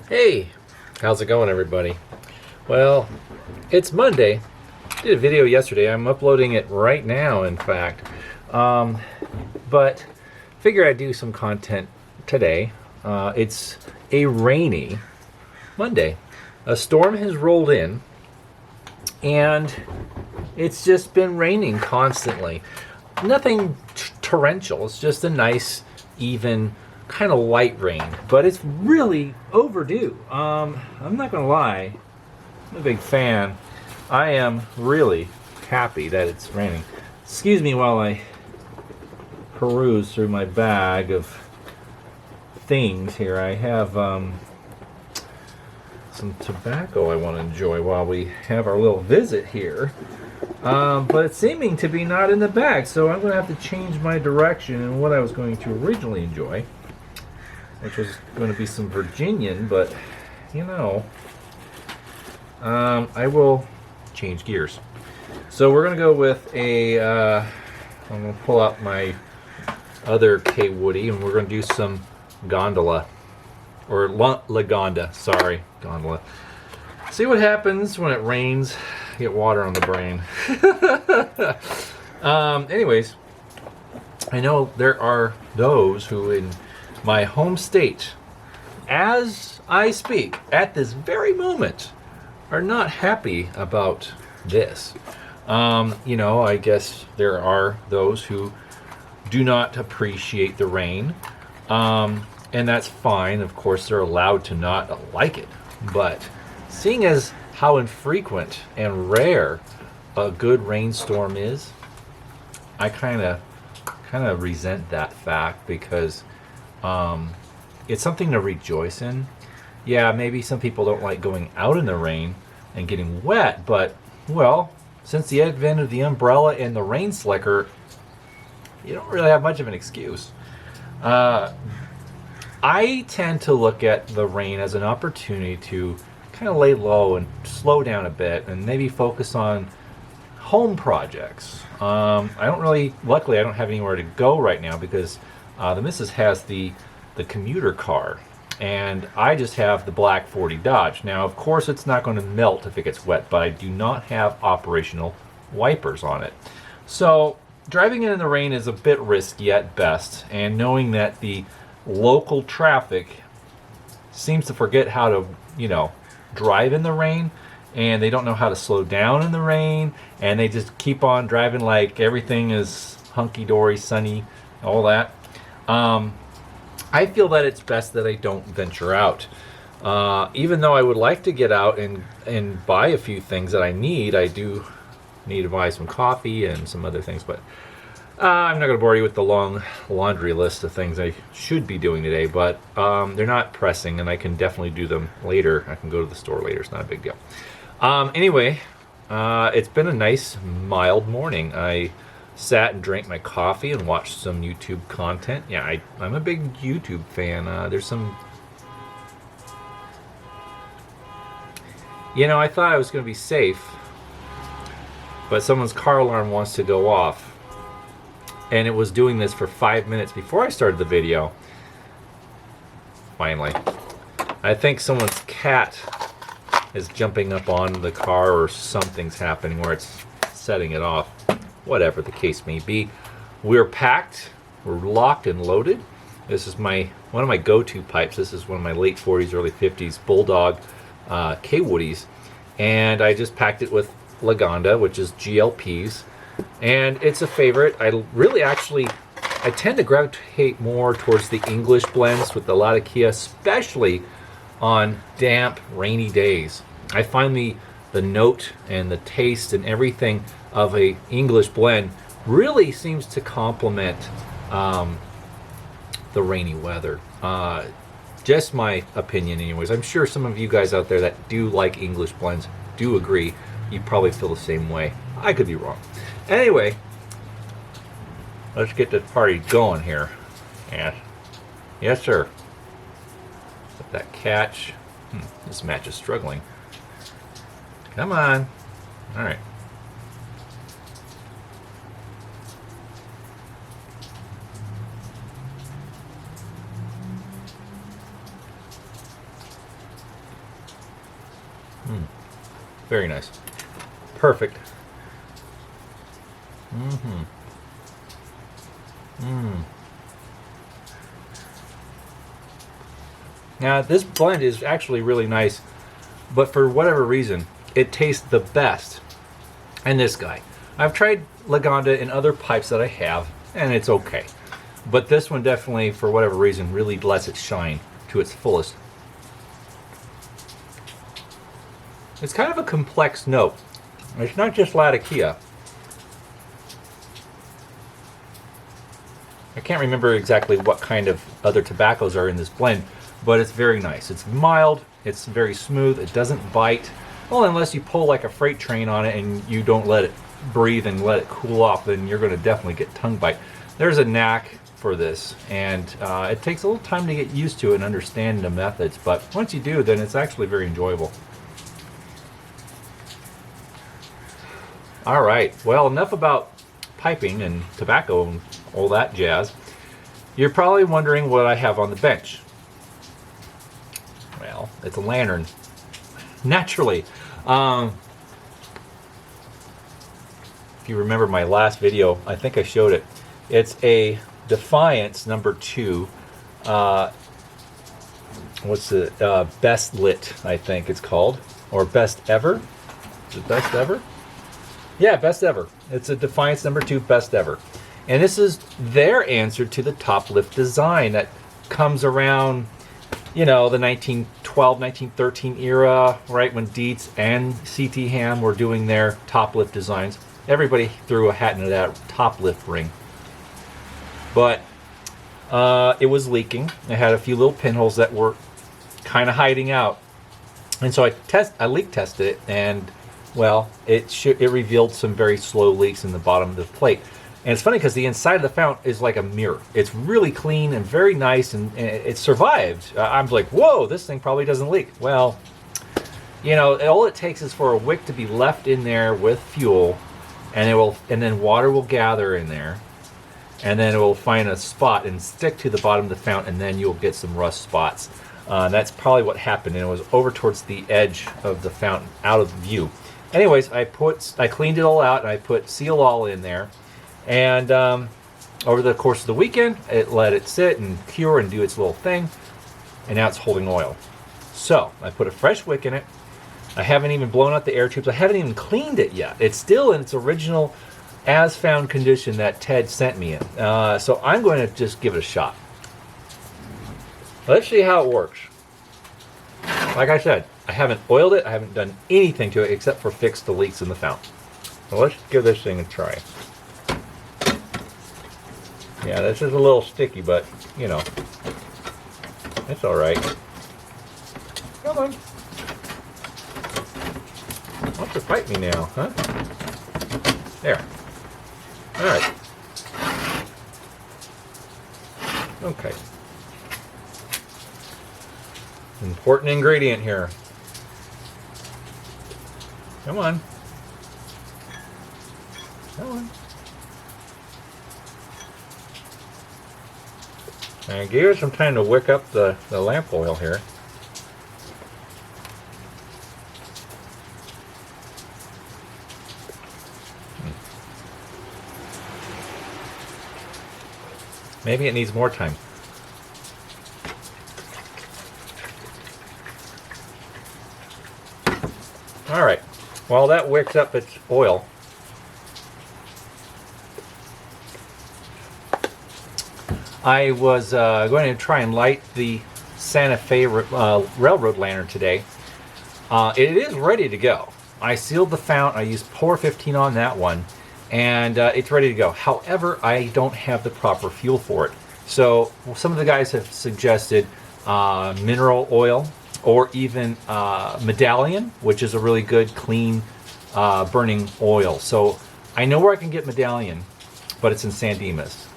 Hey, how's it going, everybody? Well, it's Monday. Did a video yesterday. I'm uploading it right now, in fact. But figure I'd do some content today. It's a rainy Monday. A storm has rolled in, and it's just been raining constantly. Nothing torrential. It's just a nice, even kind of light rain, but it's really overdue. I'm not gonna lie, I'm a big fan. I am really happy that it's raining. Excuse me while I peruse through my bag of things here. I have some tobacco I want to enjoy while we have our little visit here. But it's seeming to be not in the bag, so I'm going to have to change my direction in what I was going to originally enjoy, which was going to be some Virginian, but you know, I will change gears. So we're going to go with a, I'm going to pull out my other K Woody, and we're going to do some gondola, or Lagonda, sorry, gondola. See what happens when it rains, get water on the brain. Anyways, I know there are those who in my home state, as I speak, at this very moment, are not happy about this. You know, I guess there are those who do not appreciate the rain, and that's fine. Of course, they're allowed to not like it. But seeing as how infrequent and rare a good rainstorm is, I kind of resent that fact because it's something to rejoice in. Yeah, maybe some people don't like going out in the rain and getting wet, but, well, since the advent of the umbrella and the rain slicker, you don't really have much of an excuse. I tend to look at the rain as an opportunity to kind of lay low and slow down a bit and maybe focus on home projects. Luckily I don't have anywhere to go right now because the missus has the commuter car, and I just have the black 40 Dodge. Now, of course, it's not going to melt if it gets wet, but I do not have operational wipers on it. So driving in the rain is a bit risky at best, and knowing that the local traffic seems to forget how to, drive in the rain, and they don't know how to slow down in the rain, and they just keep on driving like everything is hunky-dory, sunny, all that. I feel that it's best that I don't venture out. Even though I would like to get out and buy a few things that I need, I do need to buy some coffee and some other things, but I'm not going to bore you with the long laundry list of things I should be doing today, but they're not pressing, and I can definitely do them later. I can go to the store later. It's not a big deal. Anyway, it's been a nice, mild morning. I sat and drank my coffee and watched some YouTube content. Yeah, I'm a big YouTube fan. There's some... I thought I was going to be safe, but someone's car alarm wants to go off. And it was doing this for 5 minutes before I started the video. Finally. I think someone's cat is jumping up on the car, or something's happening where it's setting it off. Whatever the case may be. We're packed. We're locked and loaded. This is one of my go-to pipes. This is one of my late 40s, early 50s Bulldog K Woodies. And I just packed it with Lagonda, which is GLPs. And it's a favorite. I tend to gravitate more towards the English blends with the Latakia, especially on damp, rainy days. I find the note and the taste and everything of a English blend really seems to complement the rainy weather. Just my opinion anyways. I'm sure some of you guys out there that do like English blends do agree. You probably feel the same way. I could be wrong. Anyway, let's get this party going here. Yes, sir. Let that catch. This match is struggling. Come on. All right. Very nice. Perfect. Mm-hmm. Now, this blend is actually really nice, but for whatever reason, it tastes the best in this guy. I've tried Lagonda in other pipes that I have, and it's okay. But this one definitely, for whatever reason, really lets it shine to its fullest. It's kind of a complex note. It's not just Latakia. I can't remember exactly what kind of other tobaccos are in this blend, but it's very nice. It's mild, it's very smooth, it doesn't bite. Well, unless you pull like a freight train on it and you don't let it breathe and let it cool off, then you're going to definitely get tongue bite. There's a knack for this, and it takes a little time to get used to it and understand the methods, but once you do, then it's actually very enjoyable. All right, well, enough about piping and tobacco and all that jazz. You're probably wondering what I have on the bench. Well, it's a lantern. Naturally. If you remember my last video, I think I showed it. It's a Defiance number 2. What's the best lit, I think it's called, or best ever. Is it best ever? Yeah, best ever. It's a Defiance number 2 best ever. And this is their answer to the top lift design that comes around, you know, the 1912, 1913 era, right, when Dietz and CT Ham were doing their top lift designs. Everybody threw a hat into that top lift ring. But it was leaking. It had a few little pinholes that were kind of hiding out. And so I leak tested it, and well, it revealed some very slow leaks in the bottom of the plate. And it's funny because the inside of the fount is like a mirror. It's really clean and very nice, and it survived. I'm like, whoa, this thing probably doesn't leak. Well, you know, all it takes is for a wick to be left in there with fuel, and then water will gather in there, and then it will find a spot and stick to the bottom of the fount, and then you'll get some rust spots. That's probably what happened, and it was over towards the edge of the fountain, out of view. Anyways, I cleaned it all out, and I put Seal All in there. And over the course of the weekend, it let it sit and cure and do its little thing, and now it's holding oil. So I put a fresh wick in it. I haven't even blown out the air tubes. I haven't even cleaned it yet. It's still in its original as found condition that Ted sent me in. So I'm going to just give it a shot. Let's see how it works. Like I said, I haven't oiled it. I haven't done anything to it except for fix the leaks in the fount. So let's give this thing a try. Yeah, this is a little sticky, but, you know, it's all right. Come on. Why don't you fight me now, huh? There. All right. Okay. Important ingredient here. Come on. Come on. And give it some time to wick up the lamp oil here. Maybe it needs more time. All right. While that wicks up its oil, I was going to try and light the Santa Fe railroad lantern today. It is ready to go. I sealed the fount. I used Pour 15 on that one, and it's ready to go. However, I don't have the proper fuel for it. So some of the guys have suggested mineral oil, or even Medallion, which is a really good, clean burning oil. So I know where I can get Medallion, but it's in San Dimas.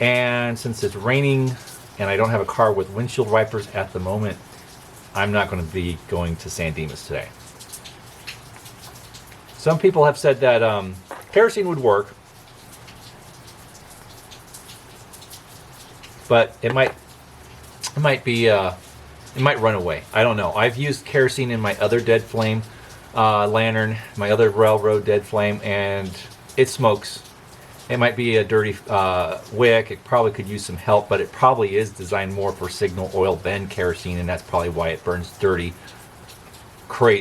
And since it's raining and I don't have a car with windshield wipers at the moment, I'm not going to be going to San Dimas today. Some people have said that kerosene would work, but it might be It might run away. I don't know. I've used kerosene in my other dead flame lantern, my other railroad dead flame, and it smokes. It might be a dirty wick. It probably could use some help, but it probably is designed more for signal oil than kerosene, and that's probably why it burns dirty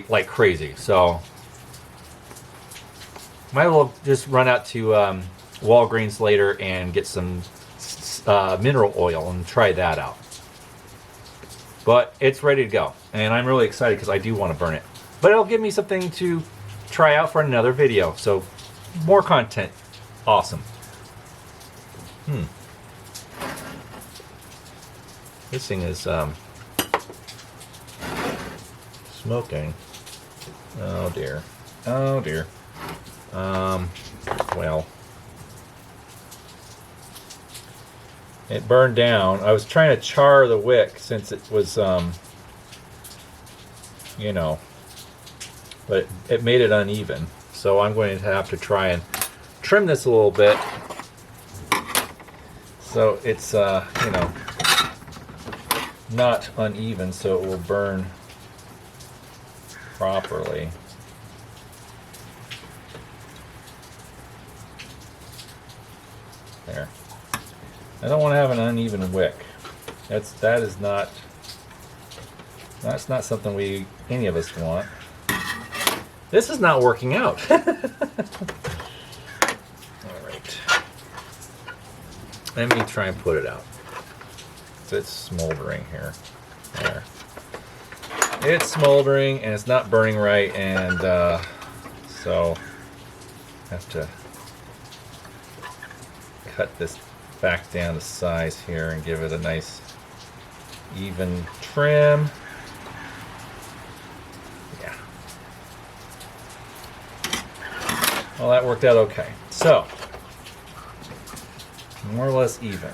like crazy. So might as well just run out to Walgreens later and get some mineral oil and try that out. But it's ready to go, and I'm really excited because I do want to burn it. But it'll give me something to try out for another video. So more content. Awesome. This thing is smoking. Oh dear. Oh dear. Well, it burned down. I was trying to char the wick since it was you know, but it made it uneven. So I'm going to have to try and trim this a little bit so it's you know, not uneven, so it will burn properly. There. I don't want to have an uneven wick. That's not something any of us want. This is not working out. All right. Let me try and put it out. It's smoldering here. There. It's smoldering and it's not burning right, and so I have to cut this back down to size here and give it a nice even trim. Yeah. Well, that worked out okay. So, more or less even.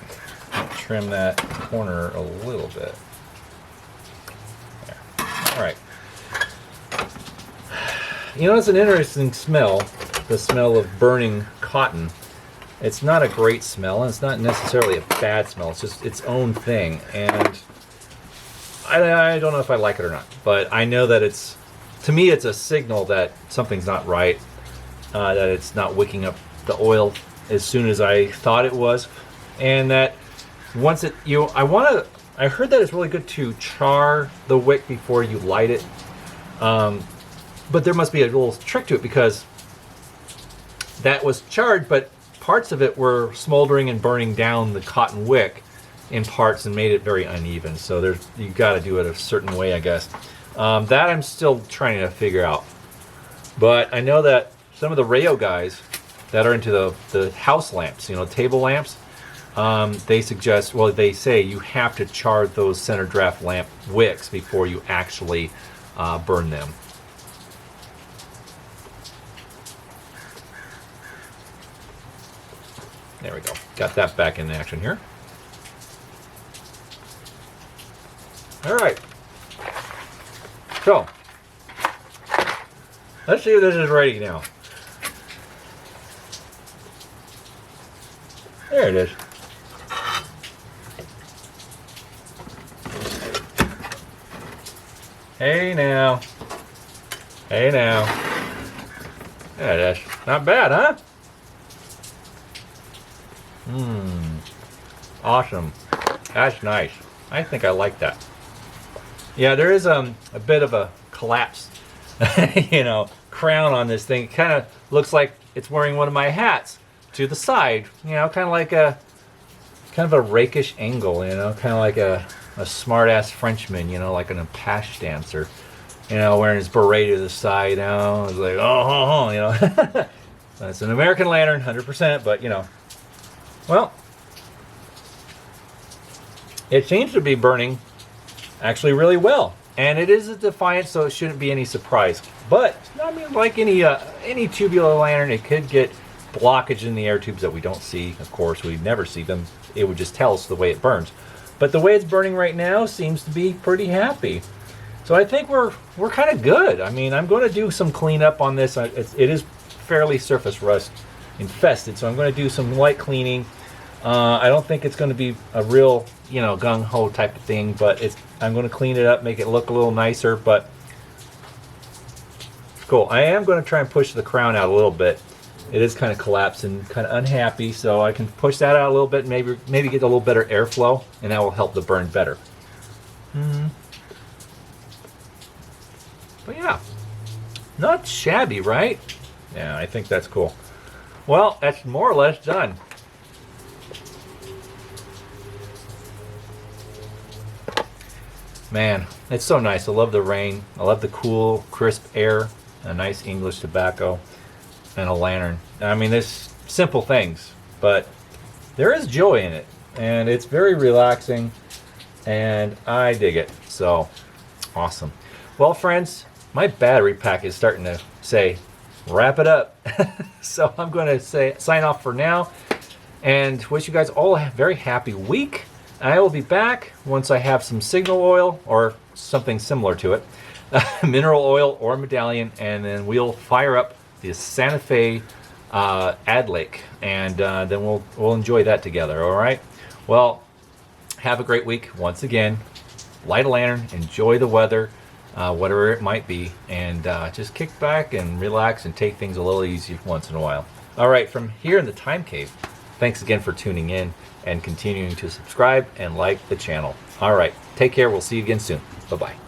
I'll trim that corner a little bit. There. All right. You know, it's an interesting smell, the smell of burning cotton. It's not a great smell, and it's not necessarily a bad smell. It's just its own thing, and I don't know if I like it or not. But I know that to me, it's a signal that something's not right, that it's not wicking up the oil as soon as I thought it was, and that once I heard that it's really good to char the wick before you light it, but there must be a little trick to it, because that was charred, but parts of it were smoldering and burning down the cotton wick in parts and made it very uneven. So you got to do it a certain way, I guess. That I'm still trying to figure out. But I know that some of the Rayo guys that are into the house lamps, you know, table lamps, they say you have to char those center draft lamp wicks before you actually burn them. There we go. Got that back in action here. All right. So, let's see if this is ready now. There it is. Hey now. Hey now. There it is. Not bad, huh? Awesome. That's nice. I think I like that. Yeah, there is a bit of a collapse, you know, crown on this thing. It kind of looks like it's wearing one of my hats to the side, you know, kind of a rakish angle, you know, kind of like a smart-ass Frenchman, you know, like an Apache dancer, you know, wearing his beret to the side, you know, it's like, oh, you know. It's an American lantern, 100%, but, you know, well, it seems to be burning actually really well, and it is a Defiance, so it shouldn't be any surprise. But I mean, like any tubular lantern, it could get blockage in the air tubes that we don't see. Of course, we never see them. It would just tell us the way it burns. But the way it's burning right now seems to be pretty happy. So I think we're kind of good. I mean, I'm going to do some cleanup on this. It is fairly surface rust infested, so I'm going to do some light cleaning. I don't think it's going to be a real, gung-ho type of thing, but I'm going to clean it up, make it look a little nicer, but it's cool. I am going to try and push the crown out a little bit. It is kind of collapsed and kind of unhappy, so I can push that out a little bit, maybe get a little better airflow, and that will help the burn better. But yeah, not shabby, right? Yeah, I think that's cool. Well, that's more or less done. Man, it's so nice. I love the rain. I love the cool, crisp air, a nice English tobacco, and a lantern. I mean, there's simple things, but there is joy in it, and it's very relaxing, and I dig it. So, awesome. Well, friends, my battery pack is starting to say, wrap it up. So I'm going to sign off for now, and wish you guys all a very happy week. I will be back once I have some signal oil or something similar to it, mineral oil or medallion, and then we'll fire up the Santa Fe Ad Lake, and then we'll enjoy that together. All right. Well, have a great week once again. Light a lantern, enjoy the weather, whatever it might be, and just kick back and relax and take things a little easy once in a while. All right, from here in the Time Cave, thanks again for tuning in and continuing to subscribe and like the channel. All right, take care. We'll see you again soon. Bye-bye.